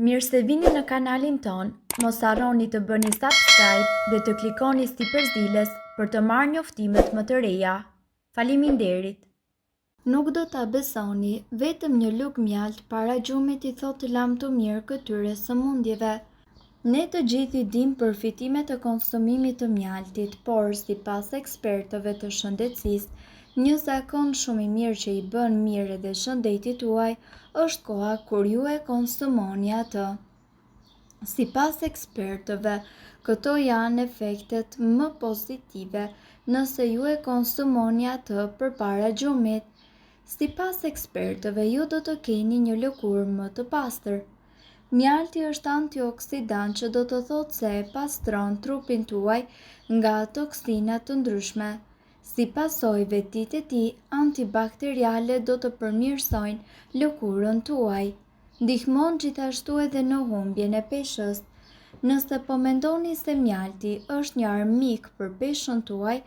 Mirë se vini në kanalin ton, mos harroni të bëni subscribe dhe të klikoni si përzdiles për të marrë njoftimet më të reja. Faleminderit! Nuk do ta besoni, vetëm një lugë mjalt para gjumit i thotë lam të mirë këtyre sëmundjeve. Ne të gjithë i dim përfitimet e konsumimit të mjaltit, por sipas ekspertëve të shëndetësisë, një zakon shumë i mirë që i bën mirë edhe shëndetit tuaj është koha kur ju e konsumoni atë. Sipas ekspertëve, këto janë efektet më pozitive nëse ju e konsumoni atë përpara gjumit. Sipas ekspertëve, ju do të keni një lëkurë më të pastër. Mjalti është antioksidant që do të thotë se pastron trupin tuaj nga toksina të ndryshme. Si pasojë të tij antibakteriale do të përmirësojnë lëkurën tuaj. Ndihmon gjithashtu edhe në humbjen e peshës. Nëse po mendoni se mjalti është një armik për peshën tuaj,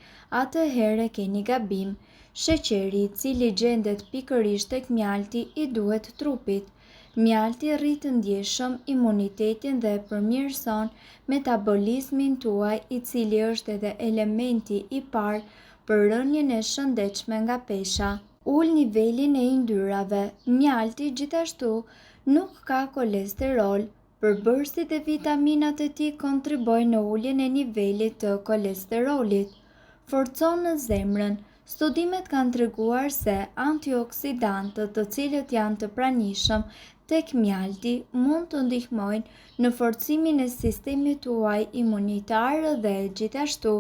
atëherë keni gabim. Sheqeri i cili gjendet pikërisht tek mjalti i duhet trupit. Mjalti rrit ndjeshëm imunitetin dhe përmirëson metabolizmin tuaj, i cili është edhe elementi i parë për rënien e shëndetshme nga pesha. Ul nivelin e yndyrave. Mjalti gjithashtu nuk ka kolesterol. Përbërësit e vitaminat e tij kontribojnë në uljen e nivelit të kolesterolit. Forcon në zemrën. Studimet kanë treguar se antioksidantët, të cilët janë të pranishëm tek mjalti, mund të ndihmojnë në forcimin e sistemit tuaj imunitar dhe gjithashtu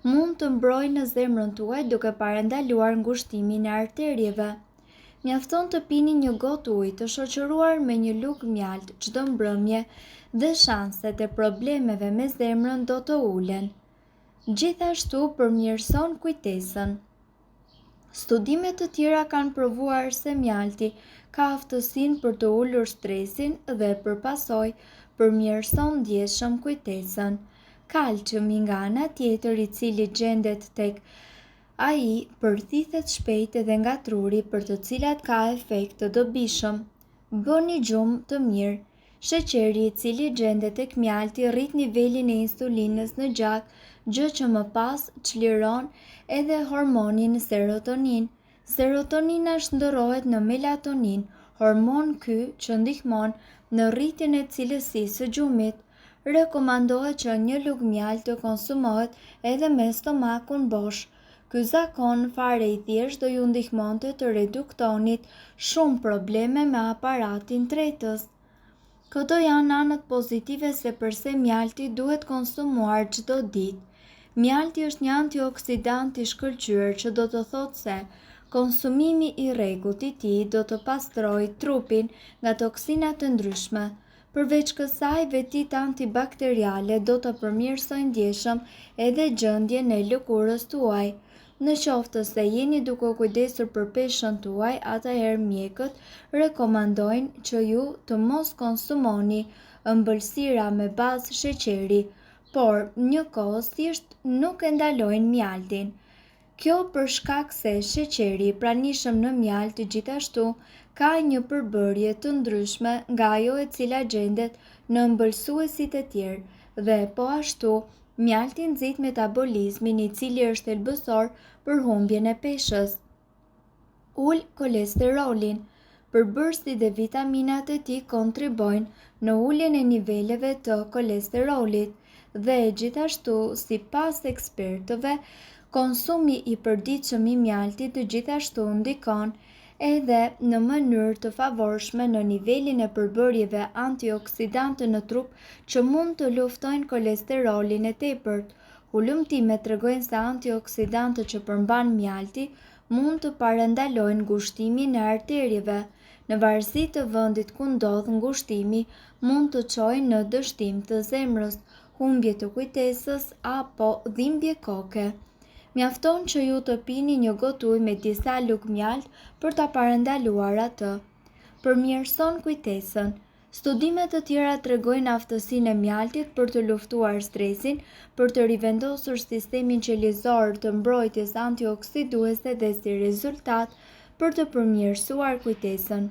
mund të mbrojnë në zemrën tuaj duke parandaluar ngushtimin e arterieve. Mjafton të pini një gotë ujë të shoqëruar me një lugë mjalt çdo mbrëmje dhe shanset e problemeve me zemrën do të ulen. Gjithashtu përmirëson kujtesën. Studime të tjera kanë provuar se mjalti ka aftësinë për të ulur stresin dhe përpasoj përmirëson ndjeshëm kujtesën. Kalciumi nga ana tjetër, i cili gjendet tek ai, përthithet shpejt edhe nga truri, për të cilat ka efekt të dobishëm. Bëni gjumë të mirë. Sheqeri i cili gjendet tek mjalti rrit nivelin e insulinës në gjak, gjë që më pas çliron edhe hormonin serotonin. Serotonina shndërrohet në melatonin, hormon ky që ndihmon në rritjen e cilësisë së gjumit. Rekomandohet që një lugë mjalt të konsumohet edhe me stomakun bosh. Ky zakon fare i thjesht do ju ndihmonte të reduktonit shumë probleme me aparatin tretës. Këto janë anët pozitive se përse mjalti duhet konsumuar çdo ditë. Mjalti është një antioksidant i shkëlqyer, që do të thotë se konsumimi i rregullt i tij do të pastrojë trupin nga toksina të ndryshme. Përveç kësaj, vetit antibakteriale do të përmirësojnë ndjeshëm edhe gjendjen e lëkurës tuaj. Në qoftë se jeni duke u kujdesur për peshën tuaj, atëherë mjekët rekomandojnë që ju të mos konsumoni ëmbëlsira me bazë sheqeri, por njëkohësisht nuk e ndalojnë mjaltin. Kjo për shkak se sheqeri i pranishëm në mjalt gjithashtu ka një përbërje të ndryshme nga ajo e cila gjendet në ëmbëlsuesit e tjerë dhe po ashtu mjalti nxit metabolizmin, i cili është thelbësor për humbjen e peshës. Ul kolesterolin. Përbërësit dhe vitaminat e tij kontribojnë në uljen e niveleve të kolesterolit dhe gjithashtu, sipas ekspertëve, konsumi i përditshëm i mjaltit gjithashtu ndikon edhe në mënyrë të favorshme në nivelin e përbërjeve antioksidantë në trup që mund të luftojnë kolesterolin e tepërt. Hulumtimet tregojnë se antioksidantët që përmban mjalti mund të parandalojnë ngushtimin e arterieve. Në varësi të vendit ku ndodh ngushtimi, mund të çojë në dështim të zemrës, humbje të kujtesës apo dhimbje koke. Mjafton që ju të pini një gotë ujë me disa lugë mjalt për ta parandaluar atë. Përmirëson kujtesën. Studimet të tjera tregojnë aftësinë e mjaltit për të luftuar stresin, për të rivendosur sistemin qelizor të mbrojtjes antioksiduese dhe si rezultat për të përmirësuar kujtesën.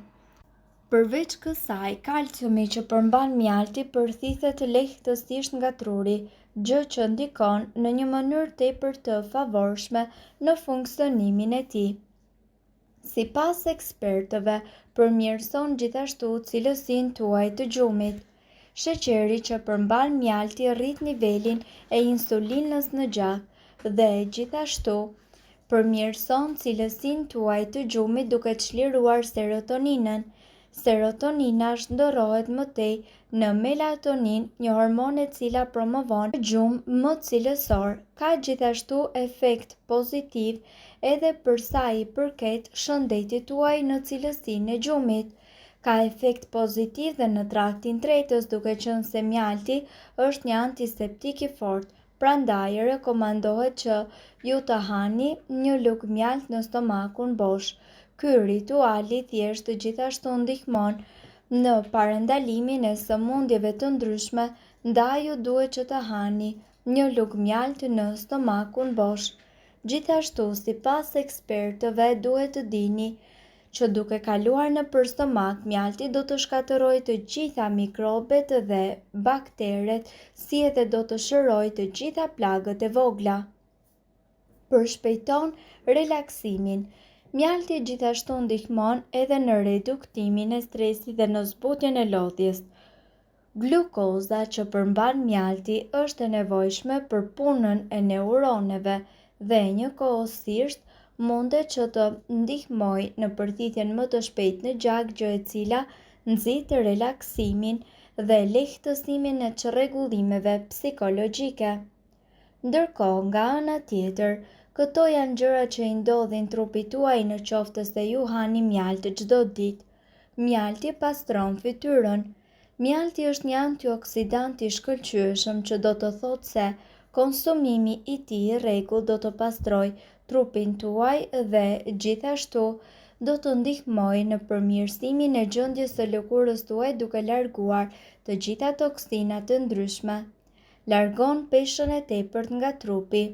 Përveç kësaj, kalciumi që përmban mjalti përthithet lehtësisht nga truri, gjë që ndikon në një mënyrë tepër të favorshme në funksionimin e tij. Sipas ekspertëve, përmirëson gjithashtu cilësinë tuaj të gjumit. Sheqeri që përmban mjalti rrit nivelin e insulinës në gjak dhe gjithashtu përmirëson cilësinë tuaj të gjumit duke çliruar serotoninën. Serotonina shndërrohet më tej në melatonin, një hormon e cila promovon një gjumë më cilësor. Ka gjithashtu efekt pozitiv edhe për sa i përket shëndetit tuaj në cilësinë e gjumit. Ka efekt pozitiv dhe në traktin tretës, duke qenë se mjalti është një antiseptik i fortë. Prandaj rekomandohet që ju të hani një lugë mjalt në stomakun bosh. Ky rituali thjesht gjithashtu ndihmon në parandalimin e sëmundjeve të ndryshme, ndaj ju duhet që të hani një lugë mjalt në stomakun bosh. Gjithashtu, sipas ekspertëve, duhet të dini që duke kaluar nëpër stomak, mjalti do të shkatërrojë të gjitha mikrobet dhe bakteret, si edhe do të shërojë të gjitha plagët e vogla. Përshpejton relaksimin. Mjalti gjithashtu ndihmon edhe në reduktimin e stresit dhe në zbutjen e lodhjes. Glukoza që përmban mjalti është e nevojshme për punën e neuroneve dhe njëkohësisht mundet që të ndihmojë në përthithjen më të shpejtë në gjak, gjë e cila nxit relaksimin dhe lehtësimin e çrregullimeve psikologjike. Ndërkohë, nga ana tjetër, këto janë gjëra që i ndodhin trupit tuaj në qoftë se ju hani mjalt çdo ditë. Mjalti pastron fytyrën. Mjalti është një antioksidant i shkëlqyeshëm, që do të thotë se konsumimi i tij i rregull do të pastrojë trupin tuaj dhe gjithashtu do të ndihmojë në përmirësimin e gjendjes së lëkurës tuaj duke larguar të gjitha toksinat e ndryshme. Largon peshën e tepërt nga trupi.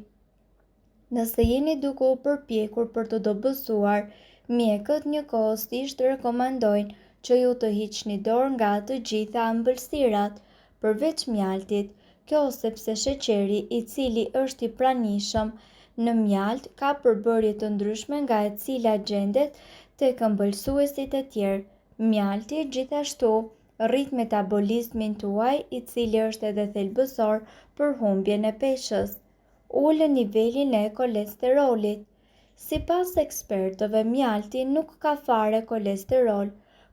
Nëse jeni duke u përpjekur për të dobësuar, mjekët njëkohësisht rekomandojnë që ju të hiqni dorë nga të gjitha ëmbëlsirat, përveç mjaltit. Kjo sepse sheqeri, i cili është i pranishëm në mjalt, ka përbërje të ndryshme nga e cila gjendet tek ëmbëlsuesit e tjerë. Mjalti gjithashtu rrit metabolizmin tuaj, i cili është edhe thelbësor për humbjen e peshës. Ulë nivelin e kolesterolit. Sipas ekspertëve, mjalti nuk ka fare kolesterol.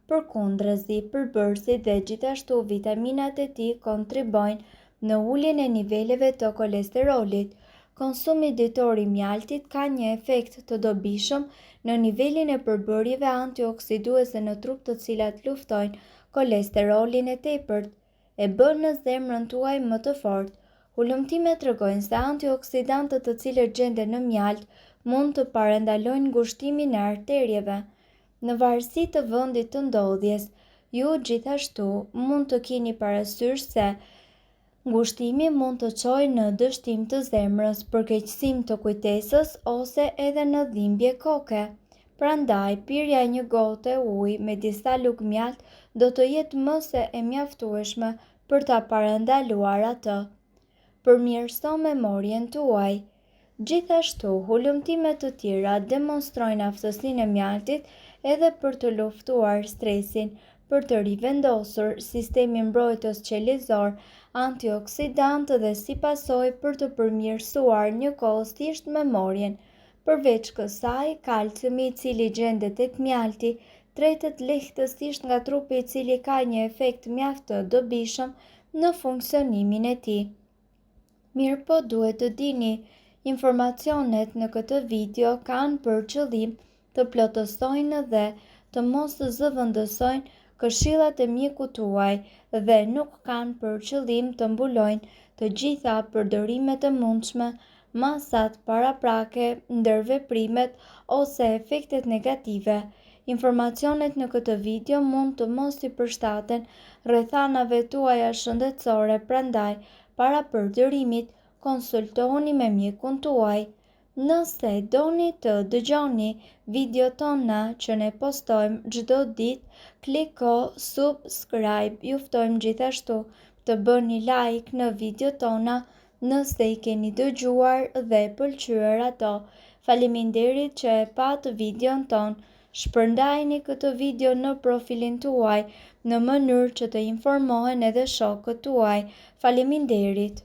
Përkundërzi, përbërësit dhe gjithashtu vitaminat e tij kontribojnë në uljen e niveleve të kolesterolit. Konsumi ditor i mjaltit ka një efekt të dobishëm në nivelin e përbërjeve antioksiduese në trup, të cilat luftojnë kolesterolin e tepërt, e bën në zemrën tuaj më të fortë. Hulumtimet tregojnë se antioksidantët të cilët gjenden në mjalt mund të parandalojnë ngushtimin e arterieve. Në varësi të vendit të ndodhjes, ju gjithashtu mund të keni parasysh se ngushtimi mund të çojë në dështim të zemrës, përkeqësim të kujtesës ose edhe në dhimbje koke. Prandaj, pirja e një gote ujë me disa lugë mjalt do të jetë më se e mjaftueshme për ta parandaluar atë. Përmirëson memorien tuaj. Gjithashtu, hulumtimet të tjera demonstrojnë aftësinë e mjaltit edhe për të luftuar stresin, për të rivendosur sistemin mbrojtës qelizor, antioksidant dhe si pasojë për të përmirësuar njëkohësisht memorien. Përveç kësaj, kalciumi, i cili gjendet tek mjalti, tretet lehtësisht nga trupi, i cili ka një efekt mjaft të dobishëm në funksionimin e tij. Mirëpo duhet të dini, informacionet në këtë video kanë për qëllim të plotësojnë dhe të mos zëvendësojnë këshillat e mjekut tuaj dhe nuk kanë për qëllim të mbulojnë të gjitha përdorimet e mundshme, masat paraprake, ndërveprimet ose efektet negative. Informacionet në këtë video mund të mos i përshtaten rrethanave tuaja shëndetësore, prandaj para përdorimit konsultohuni me mjekun tuaj. Nëse doni të dëgjoni video tona që ne postojmë çdo ditë, kliko subscribe. Ju ftojmë gjithashtu të bëni like në video tona nëse i keni dëgjuar dhe pëlqyer ato. Faleminderit që e pat videon ton. Shpërndajni këtë video në profilin tuaj në mënyrë që të informohen edhe shokët tuaj. Faleminderit.